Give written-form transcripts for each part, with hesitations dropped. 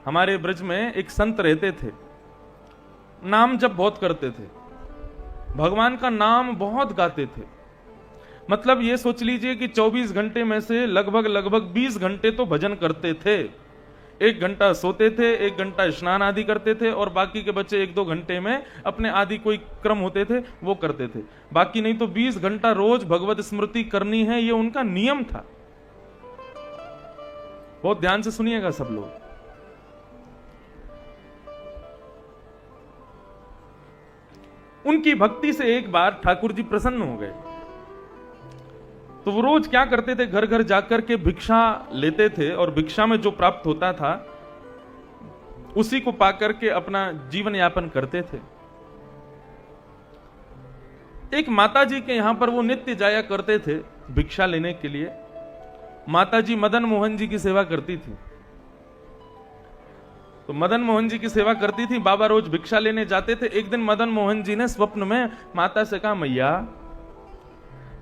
हमारे ब्रज में एक संत रहते थे, नाम जप बहुत करते थे, भगवान का नाम बहुत गाते थे। मतलब ये सोच लीजिए कि 24 घंटे में से लगभग 20 घंटे तो भजन करते थे। 1 घंटा सोते थे, 1 घंटा स्नान आदि करते थे, और बाकी के बच्चे 1-2 घंटे में अपने आदि कोई क्रम होते थे वो करते थे। बाकी नहीं तो 20 घंटा रोज भगवत स्मृति करनी है, ये उनका नियम था। बहुत ध्यान से सुनिएगा सब लोग। उनकी भक्ति से एक बार ठाकुर जी प्रसन्न हो गए, तो वो रोज क्या करते थे, घर घर जाकर के भिक्षा लेते थे, और भिक्षा में जो प्राप्त होता था उसी को पाकर के अपना जीवन यापन करते थे। एक माता जी के यहां पर वो नित्य जाया करते थे भिक्षा लेने के लिए। माता जी मदन मोहन जी की सेवा करती थी, तो मदन मोहन जी की सेवा करती थी, बाबा रोज भिक्षा लेने जाते थे। एक दिन मदन मोहन जी ने स्वप्न में माता से कहा, मैया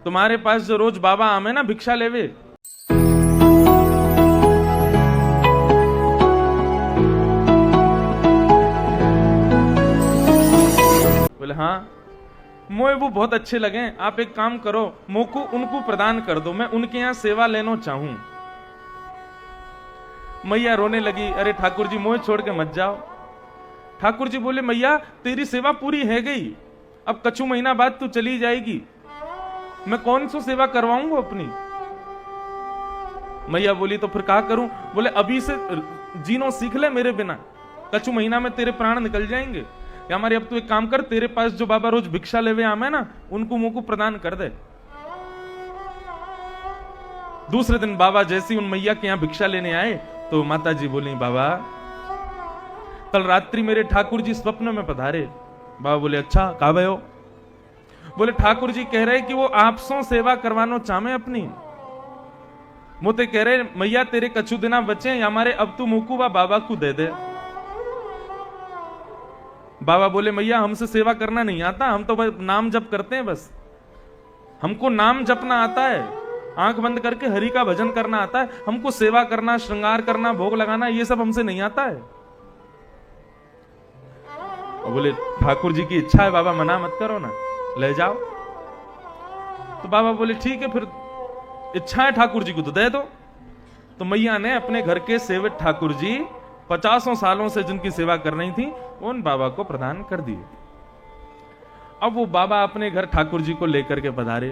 तुम्हारे पास जो रोज बाबा आवे ना भिक्षा लेवे, बोले हाँ, मोए वो बहुत अच्छे लगे, आप एक काम करो, मोको उनको प्रदान कर दो, मैं उनके यहां सेवा लेना चाहूं। मैया रोने लगी, अरे ठाकुर जी मोए छोड़ के मत जाओ। ठाकुर जी बोले, मैया तेरी सेवा पूरी है गई, अब कछु महीना बाद तू चली जाएगी, मैं कौन सी सेवा करवाऊंगा अपनी। मैया बोली, तो फिर क्या करूं। बोले, अभी से जीनो सीख ले मेरे बिना, कछु महीना में तेरे प्राण निकल जाएंगे। या हमारे अब तू एक काम कर, तेरे पास जो बाबा रोज भिक्षा लेवे आमे ना, उनको मुंह को प्रदान कर दे। दूसरे दिन बाबा जैसी उन मैया के यहां भिक्षा लेने आए, तो माता जी बोली, बाबा कल रात्रि मेरे ठाकुर जी स्वप्न में पधारे। बाबा बोले, अच्छा का भयो। बोले, ठाकुर जी कह रहे कि वो आपसों सेवा करवानो चाहे अपनी। मोते कह रहे, मैया तेरे कछु दिना बचे, हमारे अब तू मुकुबा बाबा को दे दे। बाबा बोले, मैया हमसे सेवा करना नहीं आता, हम तो बस नाम जप करते हैं, बस हमको नाम जपना आता है, आंख बंद करके हरि का भजन करना आता है, हमको सेवा करना, श्रृंगार करना, भोग लगाना, ये सब हमसे नहीं आता है। और बोले, ठाकुर जी की इच्छा है बाबा, मना मत करो ना, ले जाओ। तो बाबा बोले, ठीक है, फिर इच्छा है ठाकुर जी को तो दे दो। तो मैया ने अपने घर के सेवक ठाकुर जी 50 सालों से जिनकी सेवा कर रही थी, उन बाबा को प्रदान कर दिए। अब वो बाबा अपने घर ठाकुर जी को लेकर के पधारे।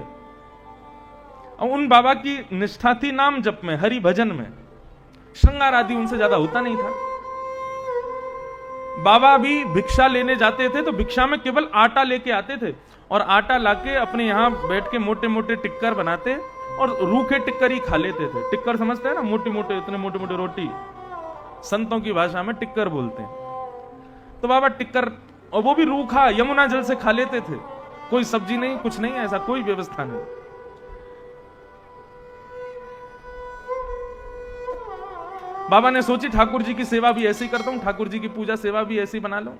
और उन बाबा की निष्ठा थी नाम जप में, हरि भजन में, श्रृंगार आदि उनसे ज्यादा होता नहीं था। बाबा भी भिक्षा लेने जाते थे तो भिक्षा में केवल आटा लेके आते थे, और आटा लाके अपने यहां बैठ के मोटे मोटे टिक्कर बनाते, और रूखे टिक्कर ही खा लेते थे। टिक्कर समझते हैं ना, मोटे मोटे, इतने मोटे मोटे रोटी, संतों की भाषा में टिक्कर बोलते हैं। तो बाबा टिक्कर, और वो भी रूखा यमुना जल से खा लेते थे, कोई सब्जी नहीं, कुछ नहीं, ऐसा कोई व्यवस्था नहीं। बाबा ने सोची ठाकुर जी की सेवा भी ऐसी करता हूं, ठाकुर जी की पूजा सेवा भी ऐसी बना लो।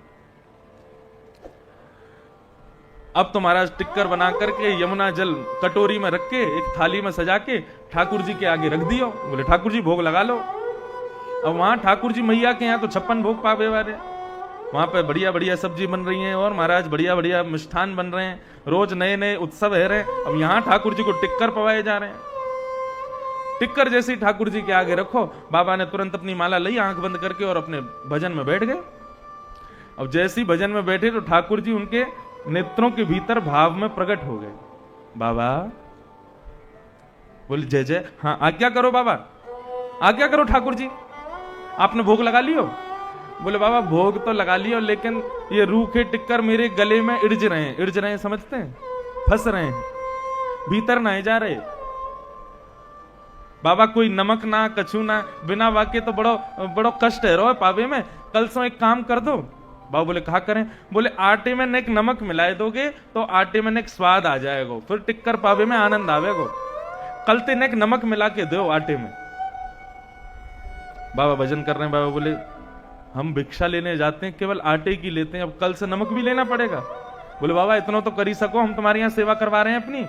अब तो महाराज टिक्कर बना करके यमुना जल कटोरी में रख के एक थाली में सजा के ठाकुर जी के आगे रख दियो। बोले, ठाकुर जी भोग लगा लो। अब वहां ठाकुर जी मैया के यहाँ तो 56 भोग पावे वाले, वहां पे बढ़िया बढ़िया सब्जी बन रही है, और महाराज बढ़िया बढ़िया मिष्ठान बन रहे हैं, रोज नए नए उत्सव है रहे। अब यहाँ ठाकुर जी को टिक्कर पवाए जा रहे हैं। टिक्कर जैसे ही ठाकुर जी के आगे रखो, बाबा ने तुरंत अपनी माला ली, आंख बंद करके, और अपने भजन में बैठ गए। अब जैसे ही भजन में बैठे तो ठाकुर जी उनके नेत्रों के भीतर भाव में प्रकट हो गए। बाबा बोले, जय जय, हाँ आज्ञा करो बाबा, आज्ञा करो ठाकुर जी, आपने भोग लगा लियो। बोले, बाबा भोग तो लगा लियो, लेकिन ये रूखे टिक्कर मेरे गले में इड़ज रहे हैं। इड़ज रहे हैं समझते हैं, फंस रहे हैं, भीतर नहीं जा रहे। बाबा कोई नमक ना, कछु ना, बिना वाक्य तो बड़ो बड़ो कष्ट है रो पावे में। कल से एक काम कर दो। बाबा बोले, कहा करें। बोले, आटे में नेक नमक मिलाए दोगे तो आटे में नेक स्वाद आ जाएगा, फिर टिक्कर पावे में आनंद आवेगा। कल ते नेक नमक मिला के दो आटे में। बाबा भजन कर रहे हैं। बाबा बोले, हम भिक्षा लेने जाते हैं, केवल आटे की लेते हैं, अब कल से नमक भी लेना पड़ेगा। बोले, बाबा इतना तो कर ही सको, हम तुम्हारे यहां सेवा करवा रहे हैं अपनी।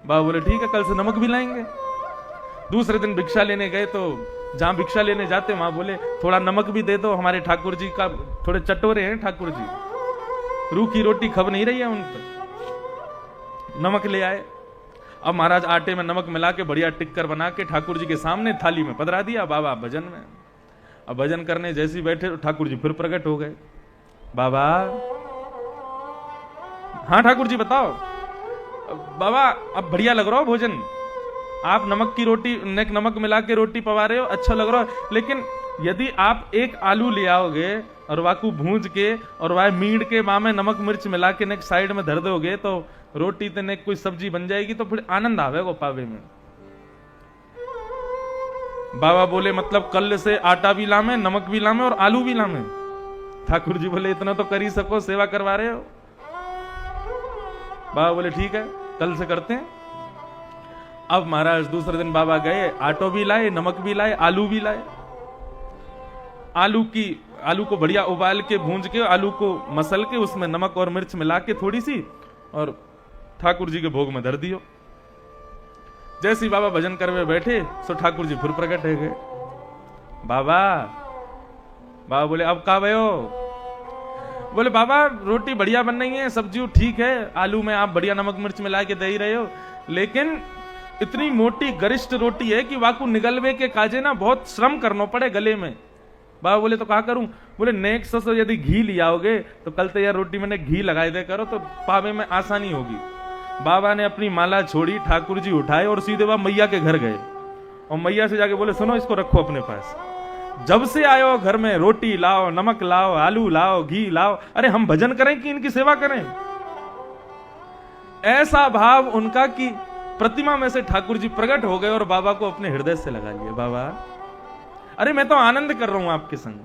बाबा बोले, ठीक है, कल से नमक भी लाएंगे। दूसरे दिन भिक्षा लेने गए तो जहां भिक्षा लेने जाते वहां बोले थोड़ा नमक भी दे दो, हमारे ठाकुर जी का थोड़े चटोरे हैं ठाकुर जी, रूखी रोटी खब नहीं रही है उन पर। नमक ले आए। अब महाराज आटे में नमक मिला के बढ़िया टिक्कर बना के ठाकुर जी के सामने थाली में पधरा दिया। बाबा भजन में, अब भजन करने जैसे बैठे तो ठाकुर जी फिर प्रकट हो गए। बाबा, हाँ ठाकुर जी बताओ। बाबा अब बढ़िया लग रहा हो भोजन, आप नमक की रोटी नमक मिला के रोटी पवा रहे हो, अच्छा लग रहा हो, लेकिन यदि आप एक आलू ले आओगे और वाकू भूंज के और वाह मीड़ के वहां में नमक मिर्च मिला के नेक साइड में धर दोगे तो रोटी तो नेक कोई सब्जी बन जाएगी, तो फिर आनंद आवेगा पावे में। बाबा बोले मतलब कल से आटा भी लामे, नमक भी लामे और आलू भी लामे। ठाकुर जी बोले इतना तो कर ही सको, सेवा करवा रहे हो। बाबा बोले ठीक है कल से करते हैं। अब महाराज दूसरे दिन बाबा गए, आटो भी लाए, नमक भी लाए, आलू भी लाए। आलू को बढ़िया उबाल के भूंज के आलू को मसल के उसमें नमक और मिर्च मिला के थोड़ी सी और ठाकुर जी के भोग में धर दियो। जैसे ही बाबा भजन करवे बैठे सो ठाकुर जी फिर प्रकट है गए। बाबा बोले अब का भयो? बोले बाबा रोटी बढ़िया बन रही है, सब्जी ठीक है, आलू में आप बढ़िया नमक मिर्च मिला के दे ही रहे हो, लेकिन इतनी मोटी गरिष्ठ रोटी है कि वाकू निगलवे के काजे ना बहुत श्रम करना पड़े गले में। बाबा बोले तो क्या करूं? बोले नेक्स्ट से यदि घी लियाओगे तो कल तो यार रोटी मैंने घी लगाए दे करो तो पावे में आसानी होगी। बाबा ने अपनी माला छोड़ी, ठाकुर जी उठाए और सीधे बाबा मैया के घर गए और मैया से जाके बोले सुनो इसको रखो अपने पास, जब से आयो घर में रोटी लाओ, नमक लाओ, आलू लाओ, घी लाओ, अरे हम भजन करें कि इनकी सेवा करें। ऐसा भाव उनका कि प्रतिमा में से ठाकुर जी प्रकट हो गए और बाबा को अपने हृदय से लगा लिए। बाबा अरे मैं तो आनंद कर रहा हूं आपके संग,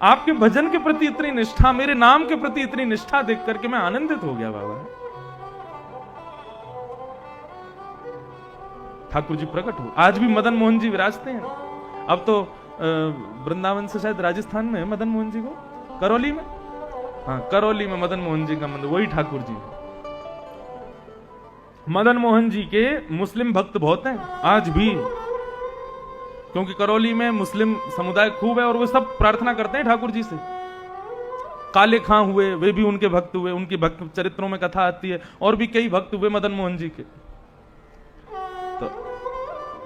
आपके भजन के प्रति इतनी निष्ठा, मेरे नाम के प्रति इतनी निष्ठा देख करके मैं आनंदित हो गया। बाबा ठाकुर जी प्रकट हो। आज भी मदन मोहन जी विराजते हैं। अब तो वृंदावन से शायद राजस्थान में है मदन मोहन जी को, करौली में, हाँ करौली में मदन मोहन जी का मंदिर, वही ठाकुर जी। मदन मोहन जी के मुस्लिम भक्त बहुत हैं आज भी, क्योंकि करौली में मुस्लिम समुदाय खूब है और वे सब प्रार्थना करते हैं ठाकुर जी से। काले खां हुए, वे भी उनके भक्त हुए, उनकी भक्त चरित्रों में कथा आती है, और भी कई भक्त हुए मदन मोहन जी के। तो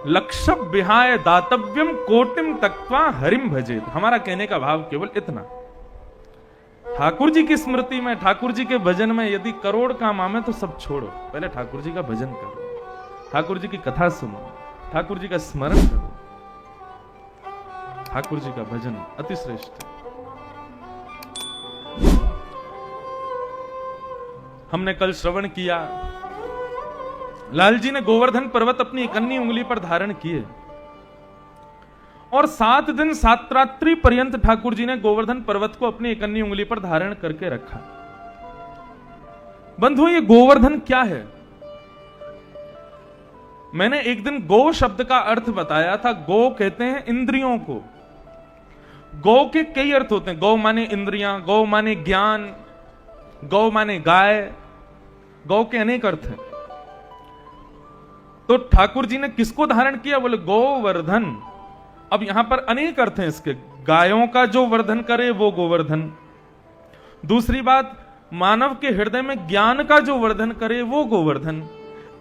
लक्ष्य विहाय दातव्यम कोटिम तक्वा हरिम भजेत, हमारा कहने का भाव केवल इतना, ठाकुर जी की स्मृति में, ठाकुर जी के भजन में यदि करोड़ काम आमे तो सब छोड़ो, पहले ठाकुर जी का भजन करो, ठाकुर जी की कथा सुनो, ठाकुर जी का स्मरण करो। ठाकुर जी का भजन अति श्रेष्ठ है। हमने कल श्रवण किया, लाल जी ने गोवर्धन पर्वत अपनी इकन्नी उंगली पर धारण किए और 7 दिन 7 रात्रि पर्यंत ठाकुर जी ने गोवर्धन पर्वत को अपनी इकन्नी उंगली पर धारण करके रखा। बंधुओं ये गोवर्धन क्या है? मैंने एक दिन गो शब्द का अर्थ बताया था। गो कहते हैं इंद्रियों को। गौ के कई अर्थ होते हैं। गौ माने इंद्रियां, गौ माने ज्ञान, गौ माने गाय, गौ के अनेक अर्थ हैं। तो ठाकुर जी ने किसको धारण किया? बोले गोवर्धन। अब यहां पर अनेक अर्थ हैं इसके। गायों का जो वर्धन करे वो गोवर्धन। दूसरी बात, मानव के हृदय में ज्ञान का जो वर्धन करे वो गोवर्धन।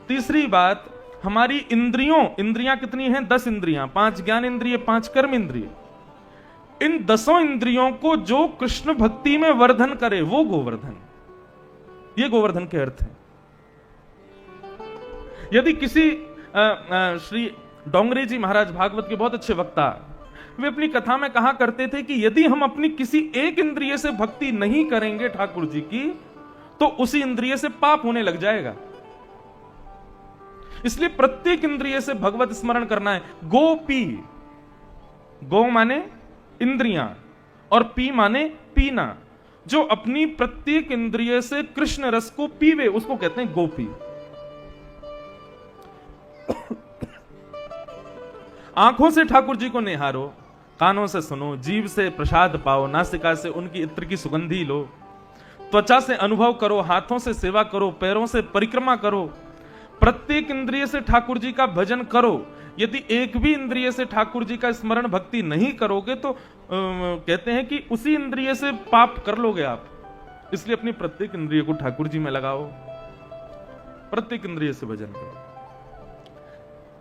तीसरी बात, हमारी इंद्रियां कितनी हैं? 10 इंद्रियां, 5 ज्ञान इंद्रिय, 5 कर्म इंद्रिय। इन 10 इंद्रियों को जो कृष्ण भक्ति में वर्धन करे वो गोवर्धन। ये गोवर्धन के अर्थ हैं। यदि किसी श्री डोंगरे जी महाराज भागवत के बहुत अच्छे वक्ता, वे अपनी कथा में कहा करते थे कि यदि हम अपनी किसी एक इंद्रिय से भक्ति नहीं करेंगे ठाकुर जी की, तो उसी इंद्रिय से पाप होने लग जाएगा। इसलिए प्रत्येक इंद्रिय से भगवत स्मरण करना है। गोपी, गो माने इंद्रियां और पी माने पीना। जो अपनी प्रत्येक इंद्रिय से कृष्ण रस को पीवे उसको कहते हैं गोपी। आंखों से ठाकुर जी को निहारो, कानों से सुनो, जीभ से प्रसाद पाओ, नासिका से उनकी इत्र की सुगंधी लो, त्वचा से अनुभव करो, हाथों से सेवा करो, पैरों से परिक्रमा करो, प्रत्येक इंद्रिय से ठाकुर जी का भजन करो। यदि एक भी इंद्रिय से ठाकुर जी का स्मरण भक्ति नहीं करोगे तो कहते हैं कि उसी इंद्रिय से पाप कर लोगे आप। इसलिए अपनी प्रत्येक इंद्रिय को ठाकुर जी में लगाओ, प्रत्येक इंद्रिय से भजन करो।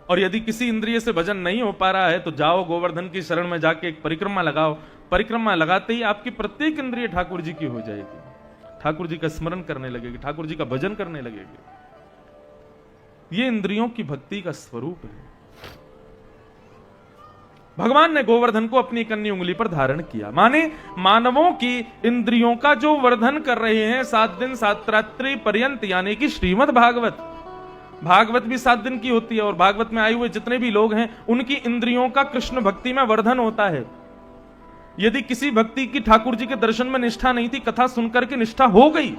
और यदि किसी इंद्रिय से भजन नहीं हो पा रहा है तो जाओ गोवर्धन की शरण में जाके एक परिक्रमा लगाओ। परिक्रमा लगाते ही आपकी प्रत्येक इंद्रिय ठाकुर जी की हो जाएगी, ठाकुर जी का स्मरण करने लगेगी, ठाकुर जी का भजन करने लगेगी। ये इंद्रियों की भक्ति का स्वरूप है। भगवान ने गोवर्धन को अपनी कन्नी उंगली पर धारण किया, माने मानवों की इंद्रियों का जो वर्धन कर रहे हैं 7 दिन 7 रात्रि पर्यंत, यानी कि श्रीमद् भागवत। भागवत भी 7 दिन की होती है और भागवत में आए हुए जितने भी लोग हैं उनकी इंद्रियों का कृष्ण भक्ति में वर्धन होता है। यदि किसी भक्ति की ठाकुर जी के दर्शन में निष्ठा नहीं थी, कथा सुनकर के निष्ठा हो गई।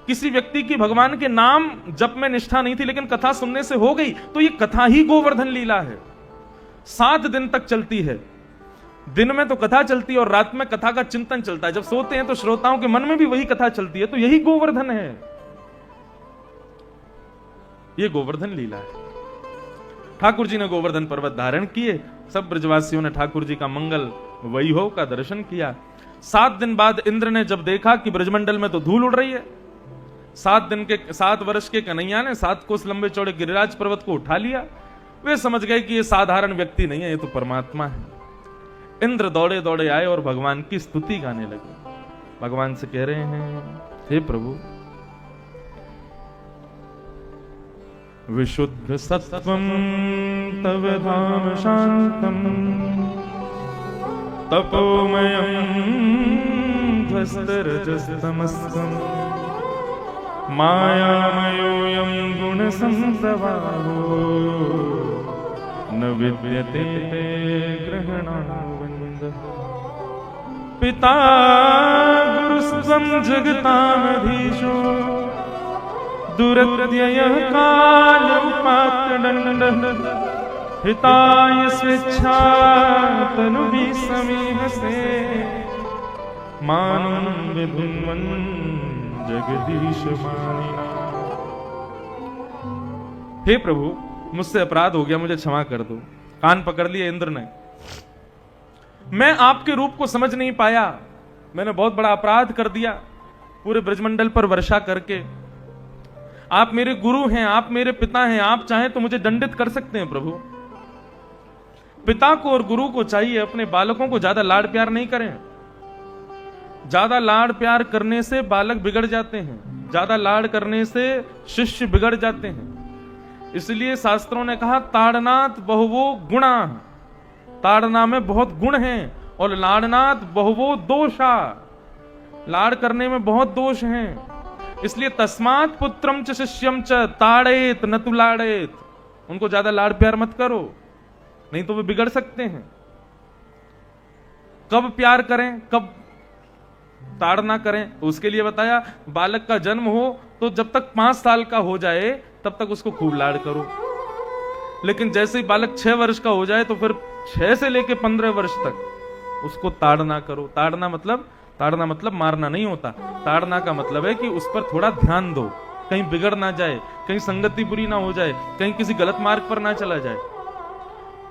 किसी व्यक्ति की भगवान के नाम जप में निष्ठा नहीं थी लेकिन कथा सुनने से हो गई, तो ये कथा ही गोवर्धन लीला है। 7 दिन तक चलती है, दिन में तो कथा चलती है और रात में कथा का चिंतन चलता है। जब सोते हैं तो श्रोताओं के मन में भी वही कथा चलती है, तो यही गोवर्धन है, ये गोवर्धन लीला है। ठाकुर जी ने गोवर्धन पर्वत धारण किए, सब ब्रजवासियों ने ठाकुर जी का मंगल वैभव का दर्शन किया। 7 दिन बाद इंद्र ने जब देखा कि ब्रजमंडल में तो धूल उड़ रही है, 7 वर्ष के कन्हैया ने 7 कोस लंबे चौड़े गिरिराज पर्वत को उठा लिया। वे समझ गए कि ये साधारण व्यक्ति नहीं है, ये तो परमात्मा है। इंद्र दौड़े दौड़े आए और भगवान की स्तुति गाने लगे। भगवान से कह रहे हैं, हे प्रभु, विशुद्ध सत्वं तव धाम शांतम तपोमयं ध्वस्तरजस्तमस्तं मायामयोऽयं गुणसंप्रवाहो न विद्यते ते ग्रहणावन्दः। पिता गुरुस्त्वं जगतामधीशो दुरत्ययः काल उपात्तदण्डः हिताय स्वेच्छा तनुभिः समीहसे मानं विभुन्वन् जगदीश मानिना। हे प्रभु, मुझसे अपराध हो गया, मुझे क्षमा कर दो। कान पकड़ लिए इंद्र ने। मैं आपके रूप को समझ नहीं पाया, मैंने बहुत बड़ा अपराध कर दिया पूरे ब्रजमंडल पर वर्षा करके। आप मेरे गुरु हैं, आप मेरे पिता हैं, आप चाहें तो मुझे दंडित कर सकते हैं प्रभु। पिता को और गुरु को चाहिए अपने बालकों को ज्यादा लाड़ प्यार नहीं करें। ज्यादा लाड़ प्यार करने से बालक बिगड़ जाते हैं, ज्यादा लाड़ करने से शिष्य बिगड़ जाते हैं। इसलिए शास्त्रों ने कहा, ताड़नाथ बहुवो गुणा, ताड़ना में बहुत गुण हैं, और लाड़नाथ बहुवो दोषा, लाड़ करने में बहुत दोष हैं। इसलिए तस्मात् पुत्रम च शिष्यम च ताड़ेत न तु लाड़ेत। उनको ज्यादा लाड़ प्यार मत करो, नहीं तो वे बिगड़ सकते हैं। कब प्यार करें, कब ताड़ना करें, उसके लिए बताया, बालक का जन्म हो तो जब तक 5 साल का हो जाए तब तक उसको खूब लाड़ करो। लेकिन जैसे ही बालक 6 वर्ष का हो जाए तो फिर 6 से लेके 15 वर्ष तक उसको ताड़ना करो। ताड़ना मतलब मारना नहीं होता। ताड़ना का मतलब है कि उस पर थोड़ा ध्यान दो, कहीं बिगड़ ना जाए, कहीं संगति बुरी ना हो जाए, कहीं किसी गलत मार्ग पर ना चला जाए।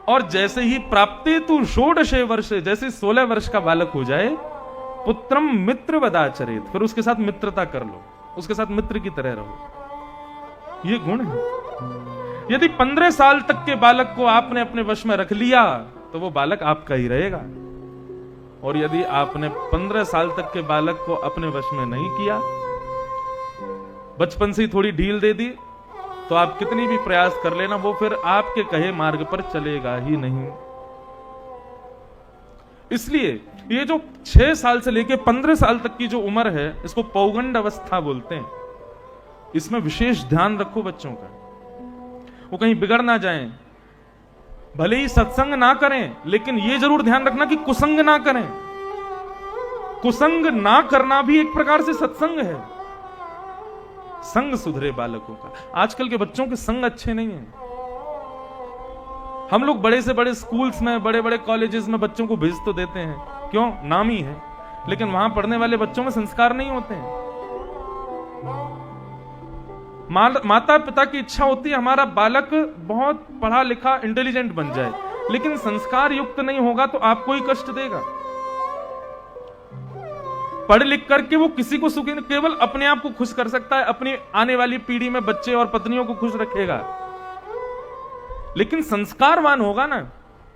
और जैसे ही प्राप्ति तु 16 वर्ष, जैसे 16 वर्ष का बालक हो जाए, पुत्रम मित्र वदाचरेत, फिर उसके साथ मित्रता कर लो, उसके साथ मित्र की तरह रहो। ये गुण है। यदि 15 साल तक के बालक को आपने अपने वश में रख लिया तो वो बालक आपका ही रहेगा। और यदि आपने 15 साल तक के बालक को अपने वश में नहीं किया, बचपन से ही थोड़ी ढील दे दी, तो आप कितनी भी प्रयास कर लेना, वो फिर आपके कहे मार्ग पर चलेगा ही नहीं। इसलिए ये जो 6 साल से लेकर 15 साल तक की जो उम्र है, इसको पौगंड अवस्था बोलते हैं। इसमें विशेष ध्यान रखो बच्चों का, वो कहीं बिगड़ ना जाएं। भले ही सत्संग ना करें, लेकिन ये जरूर ध्यान रखना कि कुसंग ना करें। कुसंग ना करना भी एक प्रकार से सत्संग है। संग सुधरे बालकों का। आजकल के बच्चों के संग अच्छे नहीं हैं। हम लोग बड़े से बड़े स्कूल्स में, बड़े बड़े कॉलेजेस में बच्चों को भेज तो देते हैं, क्यों, नाम ही है, लेकिन वहां पढ़ने वाले बच्चों में संस्कार नहीं होते हैं। माता पिता की इच्छा होती है हमारा बालक बहुत पढ़ा लिखा इंटेलिजेंट बन जाए, लेकिन संस्कार युक्त नहीं होगा तो आपको ही कष्ट देगा। पढ़ लिख करके वो किसी को सुखी, केवल अपने आप को खुश कर सकता है, अपनी आने वाली पीढ़ी में बच्चे और पत्नियों को खुश रखेगा। लेकिन संस्कारवान होगा ना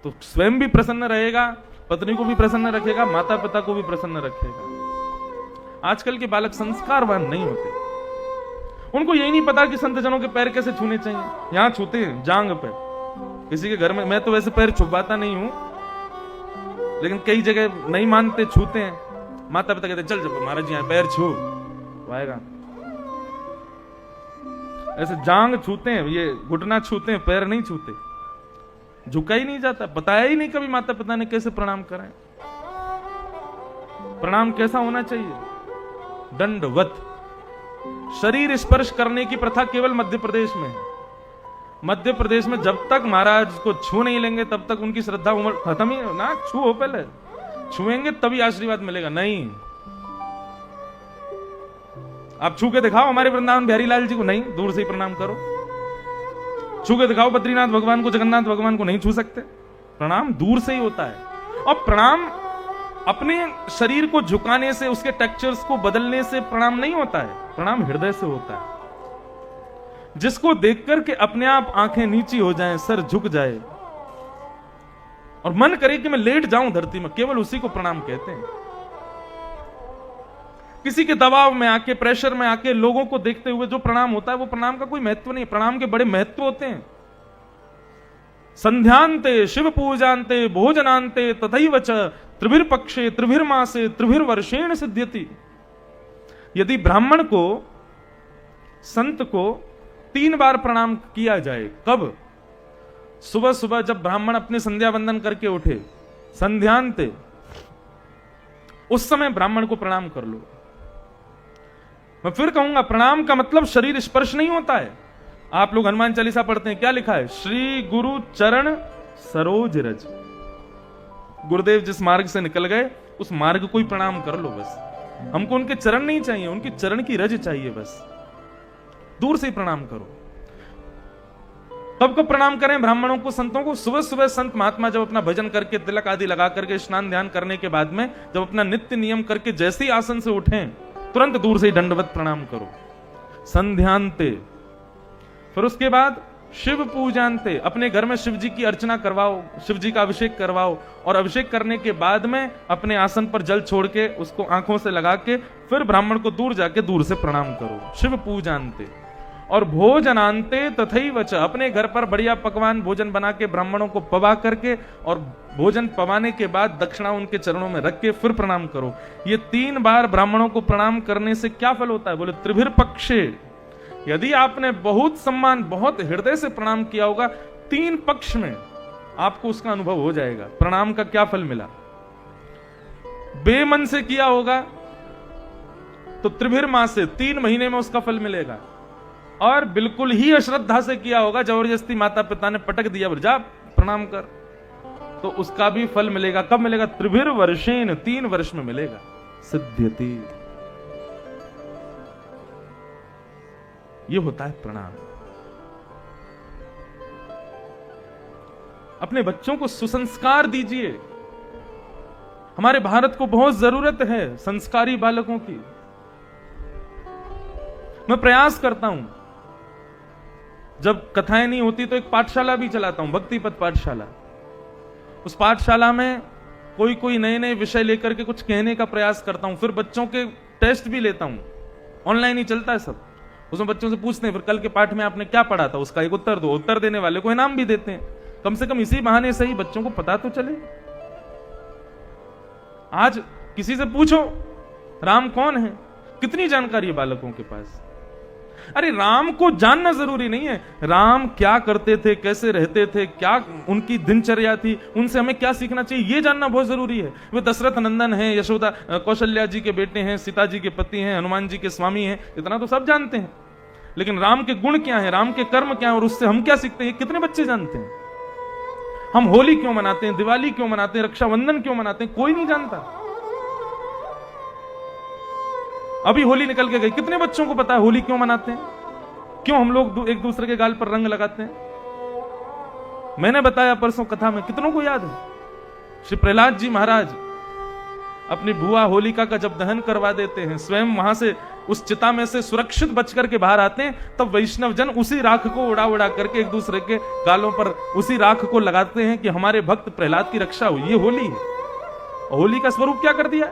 तो स्वयं भी प्रसन्न रहेगा, पत्नी को भी प्रसन्न रखेगा, माता पिता को भी प्रसन्न रखेगा। आजकल के बालक संस्कारवान नहीं होते, उनको यही नहीं पता कि संत जनों के पैर कैसे छूने चाहिए। यहां छूते हैं जांग पे, किसी के घर में, मैं तो वैसे पैर छुपाता नहीं हूं, लेकिन कई जगह नहीं मानते, छूते हैं। माता पिता कहते चल जब महाराज जी पैर छू, आएगा ऐसे जांग छूते हैं, ये घुटना छूते हैं, पैर नहीं छूते, झुका ही नहीं जाता। बताया ही नहीं कभी माता पिता ने कैसे प्रणाम कराएं। प्रणाम कैसा होना चाहिए? दंडवत। शरीर स्पर्श करने की प्रथा केवल मध्य प्रदेश में है। मध्य प्रदेश में जब तक महाराज को छू नहीं लेंगे तब तक उनकी श्रद्धा उम्र खत्म ही ना। छू पहले, छुएंगे तभी आशीर्वाद मिलेगा। नहीं, आप छू के दिखाओ हमारे वृंदावन बिहारी लाल जी को, नहीं, दूर से ही प्रणाम करो। छू के दिखाओ बद्रीनाथ भगवान को, जगन्नाथ भगवान को, नहीं छू सकते। प्रणाम दूर से ही होता है। और प्रणाम अपने शरीर को झुकाने से, उसके टेक्सचर्स को बदलने से प्रणाम नहीं होता है, प्रणाम हृदय से होता है। जिसको देख करके अपने आप आंखें नीची हो जाएं, सर झुक जाए और मन करे कि मैं लेट जाऊं धरती में, केवल उसी को प्रणाम कहते हैं। किसी के दबाव में आके, प्रेशर में आके, लोगों को देखते हुए जो प्रणाम होता है वो प्रणाम का कोई महत्व नहीं। प्रणाम के बड़े महत्व होते हैं। संध्यांते शिव पूजान्ते भोजनान्ते तथैव च त्रिभिर पक्षे त्रिभिर मासे त्रिभिर वर्षेण सिद्ध्यति। यदि ब्राह्मण को, संत को 3 बार प्रणाम किया जाए, कब? सुबह सुबह जब ब्राह्मण अपने संध्या वंदन करके उठे, संध्यांते, उस समय ब्राह्मण को प्रणाम कर लो। मैं फिर कहूंगा, प्रणाम का मतलब शरीर स्पर्श नहीं होता है। आप लोग हनुमान चालीसा पढ़ते हैं, क्या लिखा है? श्री गुरु चरण सरोज रज। गुरुदेव जिस मार्ग से निकल गए उस मार्ग को ही प्रणाम कर लो बस। हमको उनके चरण नहीं चाहिए, उनकी चरण की रज चाहिए बस। दूर से ही प्रणाम करो। कब प्रणाम करें ब्राह्मणों को, संतों को? सुबह सुबह संत महात्मा जब अपना भजन करके, तिलक आदि लगा करके, स्नान ध्यान करने के बाद में जब अपना नित्य नियम करके जैसे ही आसन से उठें, तुरंत दूर से ही दंडवत प्रणाम करो। संध्यांते। फिर उसके बाद शिव पूजान्ते, अपने घर में शिव जी की अर्चना करवाओ, शिव जी का अभिषेक करवाओ, और अभिषेक करने के बाद में अपने आसन पर जल छोड़ के उसको आंखों से लगा के फिर ब्राह्मण को दूर जाके दूर से प्रणाम करो। शिव पूजान्ते। और भोजनान्ते तथैव च, अपने घर पर बढ़िया पकवान भोजन बना के ब्राह्मणों को पवा करके, और भोजन पवाने के बाद दक्षिणा उनके चरणों में रख के फिर प्रणाम करो। ये 3 बार ब्राह्मणों को प्रणाम करने से क्या फल होता है? बोले त्रिभिर पक्षे। यदि आपने बहुत सम्मान, बहुत हृदय से प्रणाम किया होगा, 3 पक्ष में आपको उसका अनुभव हो जाएगा। प्रणाम का क्या फल मिला? बेमन से किया होगा तो त्रिभिर मास से 3 महीने में उसका फल मिलेगा, और बिल्कुल ही अश्रद्धा से किया होगा, जबरदस्ती माता पिता ने पटक दिया, जा प्रणाम कर, तो उसका भी फल मिलेगा। कब मिलेगा? त्रिभिर वर्षेण, 3 वर्ष में मिलेगा। सिद्ध्यति। ये होता है प्रणाम। अपने बच्चों को सुसंस्कार दीजिए। हमारे भारत को बहुत जरूरत है संस्कारी बालकों की। मैं प्रयास करता हूं, जब कथाएं नहीं होती तो एक पाठशाला भी चलाता हूं, भक्ति पथ पाठशाला। उस पाठशाला में कोई नए नए विषय लेकर के कुछ कहने का प्रयास करता हूं। फिर बच्चों के टेस्ट भी लेता हूं, ऑनलाइन ही चलता है सब। उसमें बच्चों से पूछते हैं, फिर कल के पाठ में आपने क्या पढ़ा था, उसका एक उत्तर दो। उत्तर देने वाले को इनाम भी देते हैं। कम से कम इसी बहाने से ही बच्चों को पता तो चले। आज किसी से पूछो राम कौन है, कितनी जानकारी है बालकों के पास। अरे राम को जानना जरूरी नहीं है, राम क्या करते थे, कैसे रहते थे, क्या उनकी दिनचर्या थी, उनसे हमें क्या सीखना चाहिए, ये जानना बहुत जरूरी है। वे दशरथ नंदन हैं, यशोदा कौशल्या जी के बेटे हैं, सीता जी के पति हैं, हनुमान जी के स्वामी हैं, इतना तो सब जानते हैं। लेकिन राम के गुण क्या है, राम के कर्म क्या है, और उससे हम क्या सीखते हैं, कितने बच्चे जानते हैं। हम होली क्यों मनाते हैं, दिवाली क्यों मनाते हैं, रक्षाबंधन क्यों मनाते हैं, कोई नहीं जानता। अभी होली निकल के गई, कितने बच्चों को पता है होली क्यों मनाते हैं? क्यों हम लोग एक दूसरे के गाल पर रंग लगाते हैं? मैंने बताया परसों कथा में, कितनों को याद है? श्री प्रहलाद जी महाराज अपनी बुआ होलिका का जब दहन करवा देते हैं, स्वयं वहां से उस चिता में से सुरक्षित बच करके बाहर आते हैं, तब वैष्णव जन उसी राख को उड़ा उड़ा करके एक दूसरे के गालों पर उसी राख को लगाते हैं कि हमारे भक्त प्रहलाद की रक्षा हो। ये होली है। होली का स्वरूप क्या कर दिया?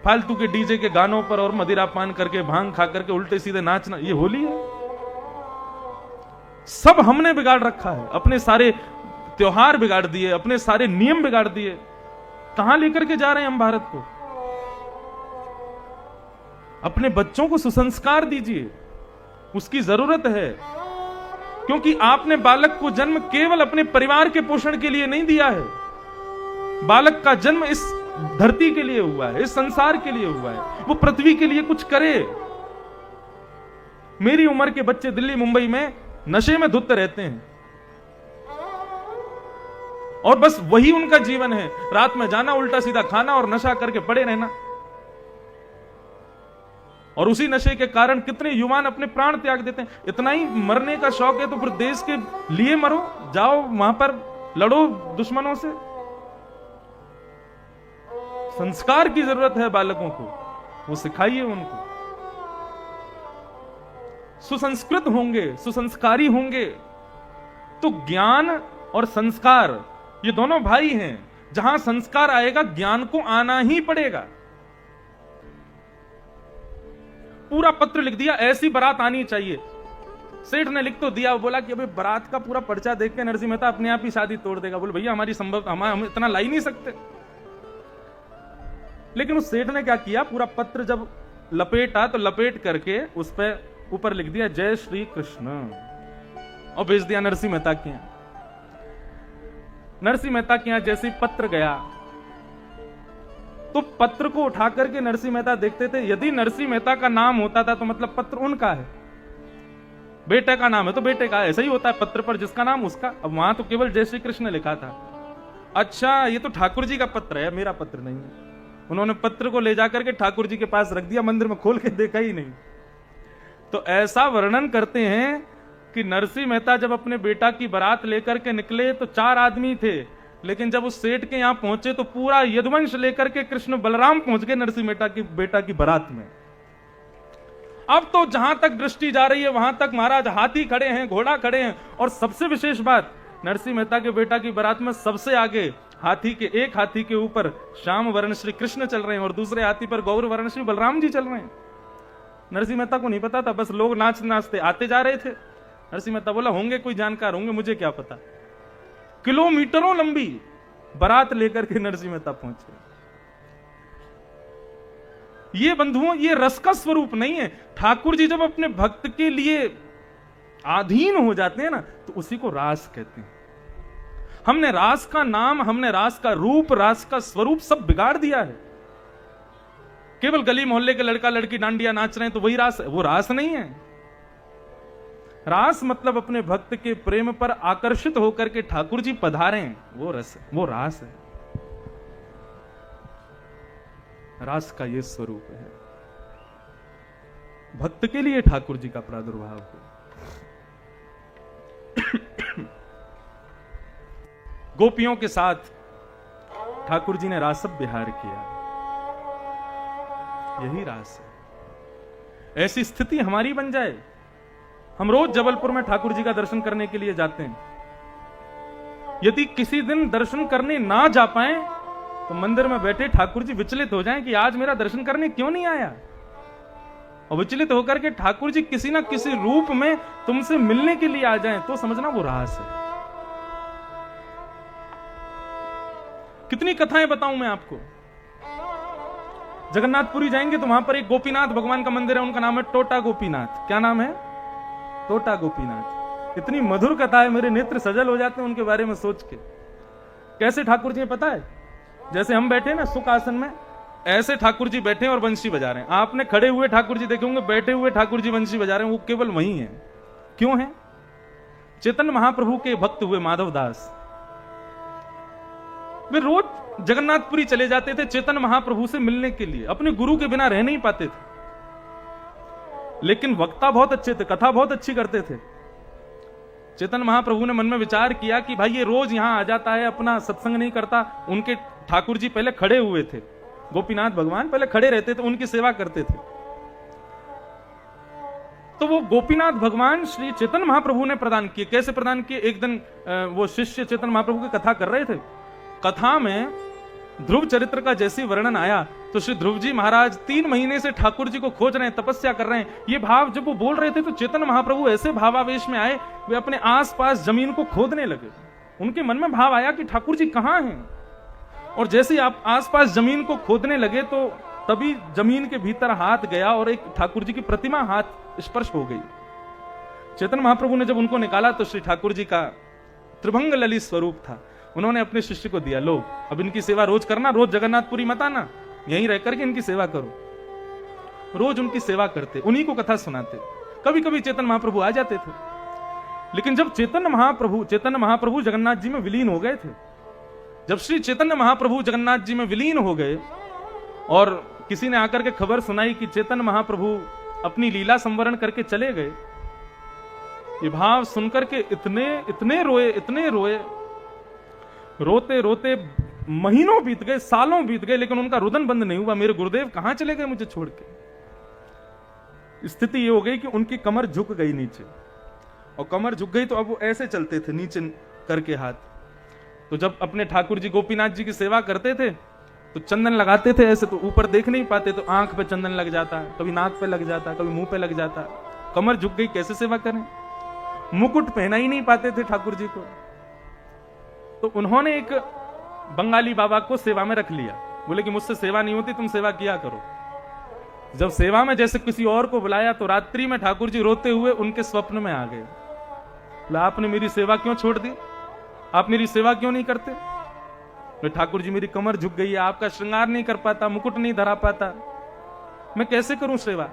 फालतू के डीजे के गानों पर और मदिरा पान करके भांग खा करके उल्टे सीधे नाचना, ये होली है। सब हमने बिगाड़ रखा है, अपने सारे त्योहार बिगाड़ दिए, अपने सारे नियम बिगाड़ दिए। कहां लेकर के जा रहे हैं हम भारत को? अपने बच्चों को सुसंस्कार दीजिए, उसकी जरूरत है। क्योंकि आपने बालक को जन्म केवल अपने परिवार के पोषण के लिए नहीं दिया है। बालक का जन्म इस धरती के लिए हुआ है, इस संसार के लिए हुआ है, वो पृथ्वी के लिए कुछ करे। मेरी उम्र के बच्चे दिल्ली मुंबई में नशे में धुत रहते हैं और बस वही उनका जीवन है, रात में जाना, उल्टा सीधा खाना और नशा करके पड़े रहना। और उसी नशे के कारण कितने युवान अपने प्राण त्याग देते हैं। इतना ही मरने का शौक है तो फिर देश के लिए मरो, जाओ वहां पर लड़ो दुश्मनों से। संस्कार की जरूरत है बालकों को, वो सिखाइए उनको। सुसंस्कृत होंगे, सुसंस्कारी होंगे तो ज्ञान और संस्कार ये दोनों भाई हैं। जहां संस्कार आएगा ज्ञान को आना ही पड़ेगा। पूरा पत्र लिख दिया, ऐसी बारात आनी चाहिए। सेठ ने लिख तो दिया, बोला कि अबे बारात का पूरा पर्चा देख के नरसिंह मेहता अपने आप ही शादी तोड़ देगा। बोले भैया हमारी संभव, हम इतना ला ही नहीं सकते। लेकिन उस सेठ ने क्या किया, पूरा पत्र जब लपेटा तो लपेट करके उस पर ऊपर लिख दिया जय श्री कृष्ण और भेज दिया नरसिंह मेहता के यहां। नरसिंह मेहता के यहां जैसे पत्र गया तो पत्र को उठा करके नरसिंह मेहता देखते थे। यदि नरसिंह मेहता का नाम होता था तो मतलब पत्र उनका है, बेटे का नाम है तो बेटे का। ऐसा ही होता है पत्र पर, जिसका नाम उसका। अब वहां तो केवल जय श्री कृष्ण लिखा था। अच्छा ये तो ठाकुर जी का पत्र है, मेरा पत्र नहीं है। उन्होंने पत्र को ले जाकर के ठाकुर जी के पास रख दिया, मंदिर में खोल के देखा ही नहीं। तो ऐसा वर्णन करते हैं कि नरसिंह मेहता जब अपने बेटा की बारात लेकर के निकले तो 4 आदमी थे, लेकिन जब उस सेठ के यहां पहुंचे तो पूरा यदुवंश लेकर के कृष्ण बलराम पहुंच गए नरसिंह मेहता की बेटा की बारात में। अब तो जहां तक दृष्टि जा रही है वहां तक महाराज हाथी खड़े हैं, घोड़ा खड़े हैं। और सबसे विशेष बात, नरसिंह मेहता के बेटा की बारात में सबसे आगे हाथी के, एक हाथी के ऊपर श्याम वर्ण श्री कृष्ण चल रहे हैं और दूसरे हाथी पर गौर वर्ण श्री बलराम जी चल रहे हैं। नरसिंह मेहता को नहीं पता था, बस लोग नाच नाचते आते जा रहे थे। नरसिंह मेहता बोला होंगे कोई जानकार होंगे, मुझे क्या पता। किलोमीटरों लंबी बारात लेकर के नरसिंह मेहता पहुंचे। ये बंधुओं, ये रस का स्वरूप नहीं है। ठाकुर जी जब अपने भक्त के लिए अधीन हो जाते हैं ना तो उसी को रास कहते हैं। हमने रास का नाम, हमने रास का रूप, रास का स्वरूप सब बिगाड़ दिया है। केवल गली मोहल्ले के लड़का लड़की डांडिया नाच रहे हैं तो वही रास है, वो रास नहीं है। रास मतलब अपने भक्त के प्रेम पर आकर्षित होकर के ठाकुर जी पधारे हैं, वो रस है, वो रास है। रास का ये स्वरूप है। भक्त के लिए ठाकुर जी का प्रादुर्भाव है। गोपियों के साथ ठाकुर जी ने रासब विहार किया, यही रास है। ऐसी स्थिति हमारी बन जाए। हम रोज जबलपुर में ठाकुर जी का दर्शन करने के लिए जाते हैं। यदि किसी दिन दर्शन करने ना जा पाए तो मंदिर में बैठे ठाकुर जी विचलित हो जाएं कि आज मेरा दर्शन करने क्यों नहीं आया। और विचलित होकर के ठाकुर जी किसी ना किसी रूप में तुमसे मिलने के लिए आ जाएं तो समझना वो रास है। कितनी कथाएं बताऊं मैं आपको। जगन्नाथपुरी जाएंगे तो वहां पर एक गोपीनाथ भगवान का मंदिर है, उनका नाम है टोटा गोपीनाथ। क्या नाम है? टोटा गोपीनाथ। इतनी मधुर कथा है, मेरे नेत्र सजल हो जाते हैं उनके बारे में सोच के। कैसे ठाकुर जी पता है, जैसे हम बैठे ना सुख आसन में, ऐसे ठाकुर जी बैठे और बंशी बजा रहे हैं। आपने खड़े हुए ठाकुर जी देखे होंगे, बैठे हुए ठाकुर जी बंशी बजा रहे हैं, वो केवल वही है। क्यों है? चैतन्य महाप्रभु के भक्त हुए माधव दास, वे रोज जगन्नाथपुरी चले जाते थे चैतन्य महाप्रभु से मिलने के लिए। अपने गुरु के बिना रह नहीं पाते थे। लेकिन वक्ता बहुत अच्छे थे, कथा बहुत अच्छी करते थे। चैतन्य महाप्रभु ने मन में विचार किया कि भाई ये रोज यहां आ जाता है, अपना सत्संग नहीं करता। उनके ठाकुर जी पहले खड़े हुए थे, गोपीनाथ भगवान पहले खड़े रहते थे, उनकी सेवा करते थे। तो वो गोपीनाथ भगवान श्री चैतन्य महाप्रभु ने प्रदान किए। कैसे प्रदान किए? एक दिन वो शिष्य चैतन्य महाप्रभु की कथा कर रहे थे। कथा में ध्रुव चरित्र का जैसे वर्णन आया तो श्री ध्रुव जी महाराज 3 महीने से ठाकुर जी को खोज रहे हैं, तपस्या कर रहे हैं। ये भाव जब वो बोल रहे थे तो चैतन्य महाप्रभु ऐसे भावावेश में आए, वे अपने आसपास जमीन को खोदने लगे। उनके मन में भाव आया कि ठाकुर जी कहां हैं। और जैसे ही आप आसपास जमीन को खोदने लगे तो तभी जमीन के भीतर हाथ गया और एक ठाकुर जी की प्रतिमा हाथ स्पर्श हो गई। चैतन्य महाप्रभु ने जब उनको निकाला तो श्री ठाकुर जी का त्रिभंग ललित स्वरूप था। उन्होंने अपने शिष्य को दिया, लो अब इनकी सेवा रोज करना, रोज जगन्नाथपुरी मत आना, यहीं रह करके इनकी सेवा करो। रोज उनकी सेवा करते, उन्हीं को कथा सुनाते। कभी कभी चैतन्य महाप्रभु आ जाते थे। लेकिन जब चैतन्य महाप्रभु जगन्नाथ जी में विलीन हो गए थे, जब श्री चैतन्य महाप्रभु जगन्नाथ जी में विलीन हो गए और किसी ने आकर के खबर सुनाई कि चैतन्य महाप्रभु अपनी लीला संवरण करके चले गए, ये भाव सुनकर के इतने रोए, रोते रोते महीनों बीत गए, सालों बीत गए, लेकिन उनका रुदन बंद नहीं हुआ। मेरे गुरुदेव कहां चले गए मुझे छोड़ के। स्थिति ये हो गई कि उनकी कमर झुक गई नीचे, और कमर झुक गई तो अब वो ऐसे चलते थे नीचे करके हाथ। तो जब अपने ठाकुर जी गोपीनाथ जी की सेवा करते थे तो चंदन लगाते थे ऐसे, तो ऊपर देख नहीं पाते, तो आंख पे चंदन लग जाता, कभी नाक पे लग जाता, कभी मुंह पे लग जाता। कमर झुक गई, कैसे सेवा करें। मुकुट पहना ही नहीं पाते थे ठाकुर जी को। तो उन्होंने एक बंगाली बाबा को सेवा में रख लिया। बोले कि मुझसे सेवा नहीं होती, तुम सेवा किया करो। जब सेवा में जैसे किसी और को बुलाया तो रात्रि में ठाकुर जी रोते हुए उनके स्वप्न में आ गए। बोला आपने मेरी सेवा क्यों छोड़ दी, आप मेरी सेवा क्यों नहीं करते। बोले ठाकुर जी मेरी कमर झुक गई है, आपका श्रृंगार नहीं कर पाता, मुकुट नहीं धरा पाता, मैं कैसे करूं सेवा।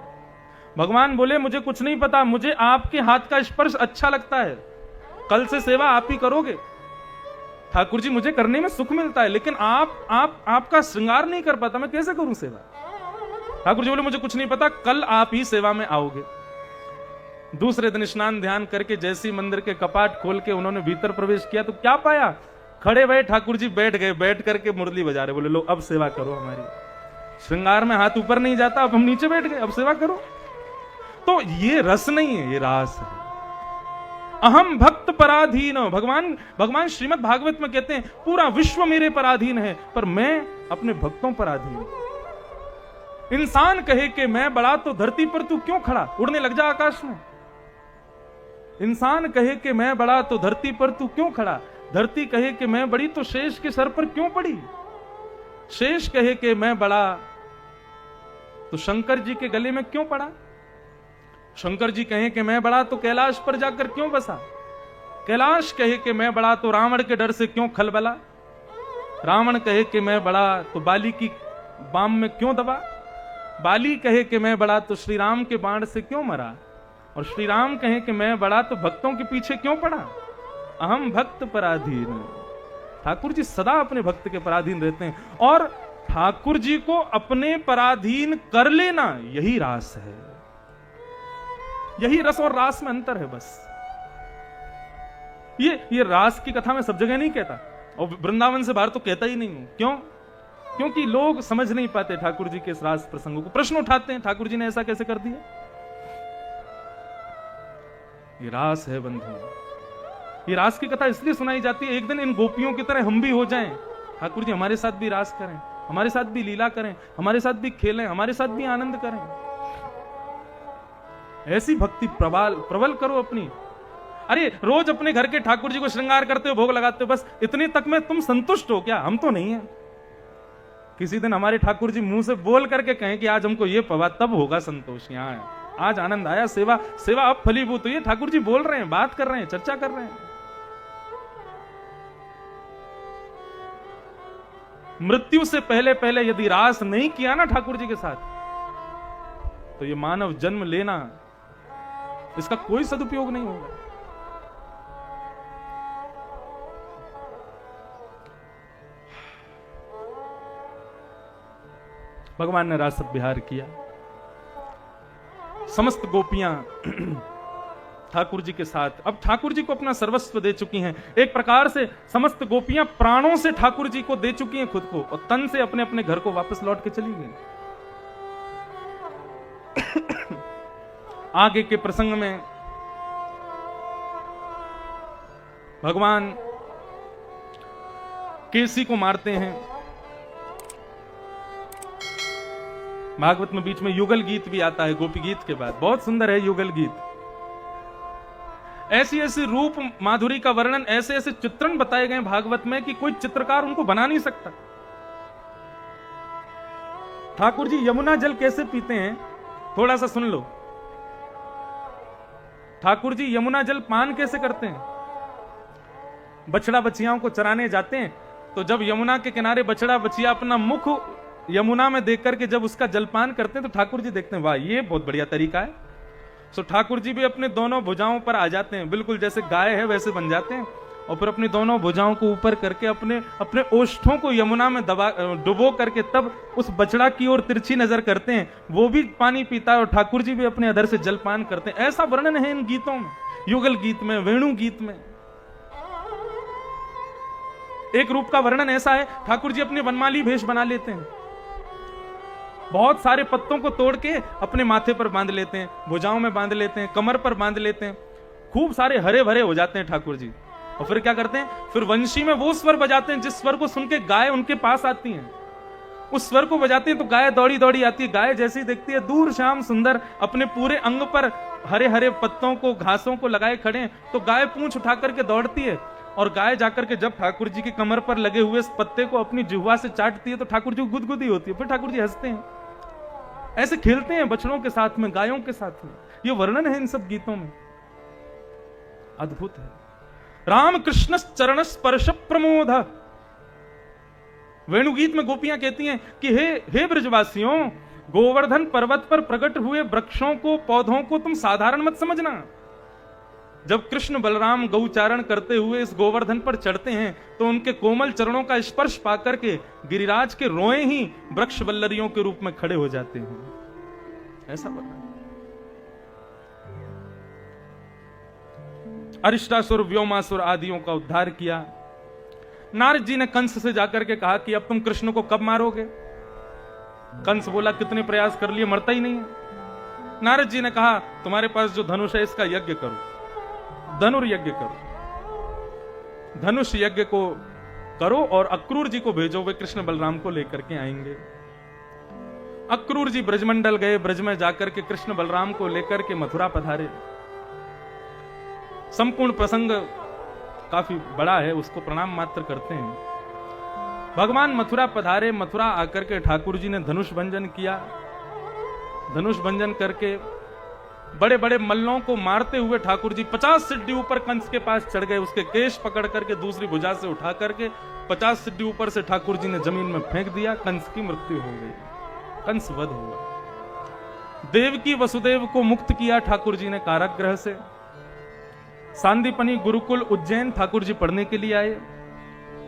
भगवान बोले मुझे कुछ नहीं पता, मुझे आपके हाथ का स्पर्श अच्छा लगता है, कल से सेवा आप ही करोगे। ठाकुर जी मुझे करने में सुख मिलता है, लेकिन आपका श्रृंगार नहीं कर पाता, मैं कैसे करूं सेवा। ठाकुर जी बोले मुझे कुछ नहीं पता, कल आप ही सेवा में आओगे। दूसरे दिन स्नान ध्यान करके जैसी मंदिर के कपाट खोल के उन्होंने भीतर प्रवेश किया तो क्या पाया, खड़े भये ठाकुर जी बैठ गए, बैठ करके मुरली बजा रहे। बोले लो अब सेवा करो हमारी। श्रृंगार में हाथ ऊपर नहीं जाता, अब हम नीचे बैठ गए, अब सेवा करो। तो ये रस नहीं है, ये रास है। अहम भक्त पराधीन। भगवान श्रीमद् भागवत में कहते हैं पूरा विश्व मेरे पराधीन है, पर मैं अपने भक्तों पर अधीन। इंसान कहे कि मैं बड़ा तो धरती पर तू क्यों खड़ा, उड़ने लग जा आकाश में। इंसान कहे कि मैं बड़ा तो धरती पर तू क्यों खड़ा, धरती कहे कि मैं बड़ी तो शेष के सर पर क्यों पड़ी। शेष कहे कि मैं बड़ा तो शंकर जी के गले में क्यों पड़ा। शंकर जी कहे कि मैं बड़ा तो कैलाश पर जाकर क्यों बसा। कैलाश कहे कि मैं बड़ा तो रावण के डर से क्यों खलबला। रावण कहे कि मैं बड़ा तो बाली की बाम में क्यों दबा। बाली कहे कि मैं बड़ा तो श्री राम के बाण से क्यों मरा। और श्री राम कहे कि मैं बड़ा तो भक्तों के पीछे क्यों पड़ा। अहम भक्त पराधीन। ठाकुर जी सदा अपने भक्त के पराधीन रहते हैं, और ठाकुर जी को अपने पराधीन कर लेना यही रास है। यही रस और रास में अंतर है बस। ये रास की कथा मैं सब जगह नहीं कहता, और वृंदावन से बाहर तो कहता ही नहीं हूं। क्यों? क्योंकि लोग समझ नहीं पाते ठाकुर जी के इस रास प्रसंगों को, प्रश्न उठाते हैं ठाकुर जी ने ऐसा कैसे कर दिया। ये रास है बंधु। ये रास की कथा इसलिए सुनाई जाती है एक दिन इन गोपियों की तरह हम भी हो जाएं, ठाकुर जी हमारे साथ भी रास करें, हमारे साथ भी लीला करें, हमारे साथ भी खेलें, हमारे साथ भी आनंद करें। ऐसी भक्ति प्रबल करो अपनी। अरे रोज अपने घर के ठाकुर जी को श्रृंगार करते हो, भोग लगाते हो, बस इतनी तक में तुम संतुष्ट हो क्या? हम तो नहीं है। किसी दिन हमारे ठाकुर जी मुंह से बोल करके कहें कि आज हमको ये पवा, तब होगा संतोष। यहाँ आज आनंद आया, सेवा अब फलीभूत हुई। ठाकुर जी बोल रहे हैं, बात कर रहे हैं, चर्चा कर रहे हैं। मृत्यु से पहले यदि रास नहीं किया ना ठाकुर जी के साथ, तो ये मानव जन्म लेना, इसका कोई सदुपयोग नहीं होगा। भगवान ने रास विहार किया, समस्त गोपियां ठाकुर जी के साथ, अब ठाकुर जी को अपना सर्वस्व दे चुकी हैं। एक प्रकार से समस्त गोपियां प्राणों से ठाकुर जी को दे चुकी हैं खुद को, और तन से अपने अपने घर को वापस लौट के चली गई। आगे के प्रसंग में भगवान केसी को मारते हैं। भागवत में बीच में युगल गीत भी आता है गोपी गीत के बाद, बहुत सुंदर है युगल गीत। ऐसी ऐसी रूप माधुरी का वर्णन, ऐसे ऐसे चित्रण बताए गए भागवत में कि कोई चित्रकार उनको बना नहीं सकता। ठाकुर जी यमुना जल कैसे पीते हैं थोड़ा सा सुन लो। ठाकुर जी यमुना जल पान कैसे करते हैं? बछड़ा बछियाओं को चराने जाते हैं, तो जब यमुना के किनारे बछड़ा बछिया अपना मुख यमुना में देख करके जब उसका जलपान करते हैं, तो ठाकुर जी देखते हैं वाह ये बहुत बढ़िया तरीका है। सो ठाकुर जी भी अपने दोनों भुजाओं पर आ जाते हैं, बिल्कुल जैसे गाय है वैसे बन जाते हैं, और फिर अपनी दोनों भुजाओं को ऊपर करके अपने अपने ओष्ठों को यमुना में डुबो करके तब उस बछड़ा की ओर तिरछी नजर करते हैं। वो भी पानी पीता है और ठाकुर जी भी अपने अधर से जलपान करते हैं। ऐसा वर्णन है इन गीतों में, युगल गीत में, वेणु गीत में। एक रूप का वर्णन ऐसा है, ठाकुर जी अपने वनमाली भेष बना लेते हैं, बहुत सारे पत्तों को तोड़ के अपने माथे पर बांध लेते हैं, भुजाओं में बांध लेते हैं, कमर पर बांध लेते हैं, खूब सारे हरे भरे हो जाते हैं ठाकुर जी। और फिर क्या करते हैं, फिर वंशी में वो स्वर बजाते हैं जिस स्वर को सुन के गाय उनके पास आती हैं। उस स्वर को बजाते हैं तो गाय दौड़ी दौड़ी आती है। गाय जैसे ही देखती है दूर श्याम सुंदर अपने पूरे अंग पर हरे हरे पत्तों को, घासों को लगाए खड़े हैं, तो गाय पूंछ उठा करके दौड़ती है, और गाय जाकर के जब ठाकुर जी की कमर पर लगे हुए इस पत्ते को अपनी जिह्वा से चाटती है, तो ठाकुर जी को गुदगुदी होती है। फिर ठाकुर जी हंसते हैं, ऐसे खेलते हैं बछड़ों के साथ में, गायों के साथ में। ये वर्णन है इन सब गीतों में, अद्भुत है। राम कृष्ण चरण स्पर्श प्रमोद। वेणुगीत में गोपियां कहती हैं कि हे ब्रजवासियों, गोवर्धन पर्वत पर प्रकट हुए वृक्षों को, पौधों को तुम साधारण मत समझना। जब कृष्ण बलराम गौचारण करते हुए इस गोवर्धन पर चढ़ते हैं, तो उनके कोमल चरणों का स्पर्श पाकर के गिरिराज के रोए ही वृक्ष वल्लरियों के रूप में खड़े हो जाते हैं। ऐसा बना अरिष्टासुर, व्योमासुर आदियों का उद्धार किया। नारद जी ने कंस से जाकर के कहा कि अब तुम कृष्ण को कब मारोगे? कंस बोला कितने प्रयास कर लिए, मरता ही नहीं है। नारद जी ने कहा तुम्हारे पास जो धनुष है इसका यज्ञ करो, धनुर्यज्ञ करो, धनुष यज्ञ को करो और अक्रूर जी को भेजो, वे कृष्ण बलराम को लेकर के आएंगे। अक्रूर जी ब्रजमंडल गए, ब्रज में जाकर के कृष्ण बलराम को लेकर के मथुरा पधारे। संपूर्ण प्रसंग काफी बड़ा है, उसको प्रणाम मात्र करते हैं। भगवान मथुरा पधारे, मथुरा आकर के ठाकुर जी ने धनुष भंजन किया। धनुष भंजन करके बड़े बड़े मल्लों को मारते हुए ठाकुर जी 50 सिड्डी ऊपर कंस के पास चढ़ गए। उसके केश पकड़ करके दूसरी भुजा से उठा करके 50 सिड्डी ऊपर से ठाकुर जी ने जमीन में फेंक दिया। कंस की मृत्यु हो गई, कंस वध हुआ। देवकी वसुदेव को मुक्त किया ठाकुर जी ने कारागृह से। सांदीपनी गुरुकुल उज्जैन ठाकुर जी पढ़ने के लिए आए।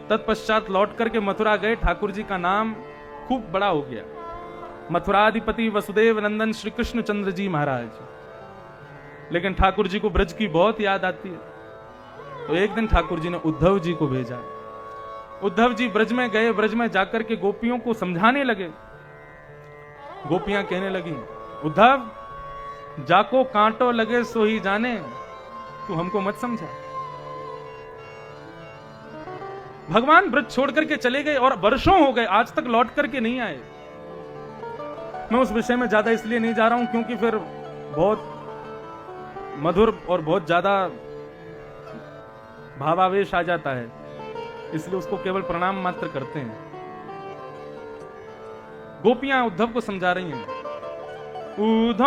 तत्पश्चात लौट करके मथुरा गए। ठाकुर जी का नाम खूब बड़ा हो गया, मथुराधिपति वसुदेव नंदन श्री कृष्ण चंद्र जी महाराज। लेकिन ठाकुर जी को ब्रज की बहुत याद आती है, तो एक दिन ठाकुर जी ने उद्धव जी को भेजा। उद्धव जी ब्रज में गए, ब्रज में जाकर के गोपियों को समझाने लगे। गोपियां कहने लगी उद्धव जाको कांटो लगे सो ही जाने, तू हमको मत समझा। भगवान ब्रज छोड़ करके चले गए और वर्षों हो गए, आज तक लौट करके नहीं आए। मैं उस विषय में ज्यादा इसलिए नहीं जा रहा हूं क्योंकि फिर बहुत मधुर और बहुत ज्यादा भावावेश आ जाता है, इसलिए उसको केवल प्रणाम मात्र करते हैं। गोपियां उद्धव को समझा रही हैं, उद्धव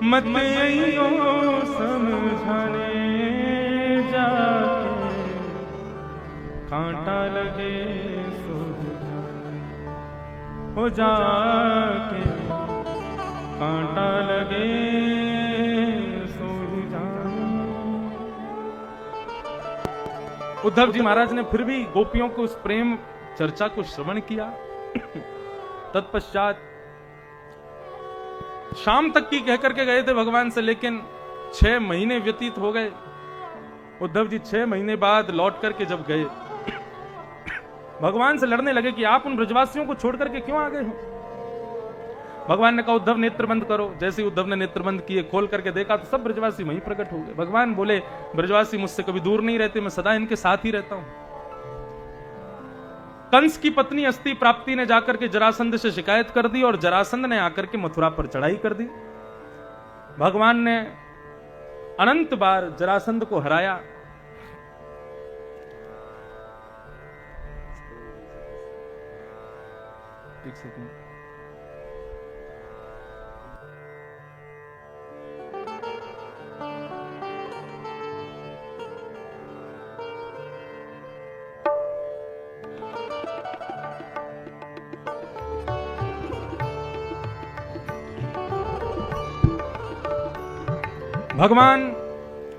मत आइयो समझाने जाके, कांटा लगे सो हो जाके, कांटा लगे सो जाने। उद्धव जी महाराज ने फिर भी गोपियों को उस प्रेम चर्चा को श्रवण किया। तत्पश्चात शाम तक की कह करके गए थे भगवान से, लेकिन 6 महीने व्यतीत हो गए। उद्धव जी 6 महीने बाद लौट करके जब गए, भगवान से लड़ने लगे कि आप उन ब्रजवासियों को छोड़ करके क्यों आ गए हो। भगवान ने कहा उद्धव नेत्र बंद करो। जैसे ही उद्धव ने नेत्र बंद किए, खोल करके देखा तो सब ब्रजवासी वहीं प्रकट हो गए। भगवान बोले ब्रजवासी मुझसे कभी दूर नहीं रहते, मैं सदा इनके साथ ही रहता हूं। कंस की पत्नी अस्ति प्राप्ति ने जाकर के जरासंध से शिकायत कर दी और जरासंध ने आकर के मथुरा पर चढ़ाई कर दी। भगवान ने अनंत बार जरासंध को हराया। एक सेकंड, भगवान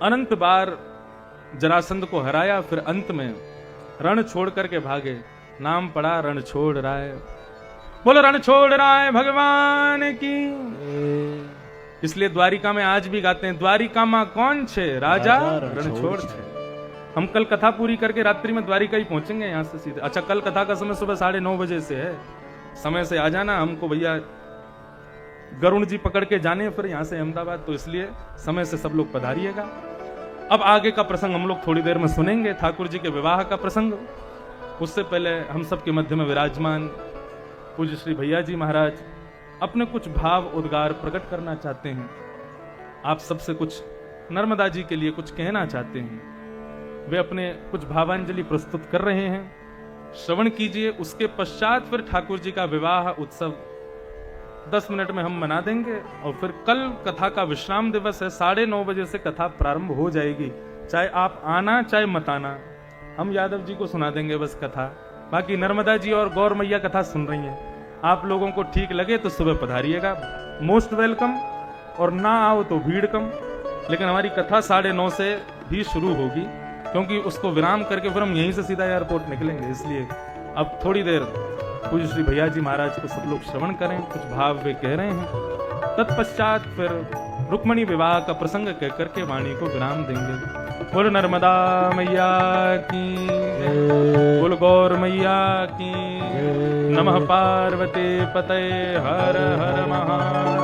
अनंत बार जरासंध को हराया, फिर अंत में रण छोड़ करके भागे। नाम पड़ा रण छोड़ राय। बोलो रण छोड़ राय भगवान की। इसलिए द्वारिका में आज भी गाते हैं, द्वारिका मां कौन छे राजा रण छोड़ छे। हम कल कथा पूरी करके रात्रि में द्वारिका ही पहुंचेंगे यहां से सीधे। अच्छा, कल कथा का समय सुबह 9:30 बजे से है, समय से आ जाना। हमको भैया गरुण जी पकड़ के जाने फिर यहां से अहमदाबाद, तो इसलिए समय से सब लोग पधारिएगा। अब आगे का प्रसंग हम लोग थोड़ी देर में सुनेंगे, ठाकुर जी के विवाह का प्रसंग। उससे पहले हम सबके मध्य में विराजमान पूज्य श्री भैया जी महाराज अपने कुछ भाव उद्गार प्रकट करना चाहते हैं। आप सबसे कुछ नर्मदा जी के लिए कुछ कहना चाहते हैं। वे अपने कुछ भावांजलि प्रस्तुत कर रहे हैं, श्रवण कीजिए। उसके पश्चात फिर ठाकुर जी का विवाह उत्सव 10 मिनट में हम मना देंगे और फिर कल कथा का विश्राम दिवस है। 9:30 बजे से कथा प्रारंभ हो जाएगी। चाहे आप आना चाहे मत आना, हम यादव जी को सुना देंगे बस कथा। बाकी नर्मदा जी और गौर मैया कथा सुन रही हैं। आप लोगों को ठीक लगे तो सुबह पधारिएगा, मोस्ट वेलकम, और ना आओ तो भीड़ कम। लेकिन हमारी कथा 9:30 से भी शुरू होगी, क्योंकि उसको विराम करके फिर हम यहीं से सीधा एयरपोर्ट निकलेंगे। इसलिए अब थोड़ी देर पूज्य श्री भैया जी महाराज को सब लोग श्रवण करें, कुछ भाव वे कह रहे हैं। तत्पश्चात फिर रुक्मणी विवाह का प्रसंग कह करके वाणी को विराम देंगे। बोलो नर्मदा मैया की, बोलो गौर मैया की। नमः पार्वती पतये हर हर महादेव।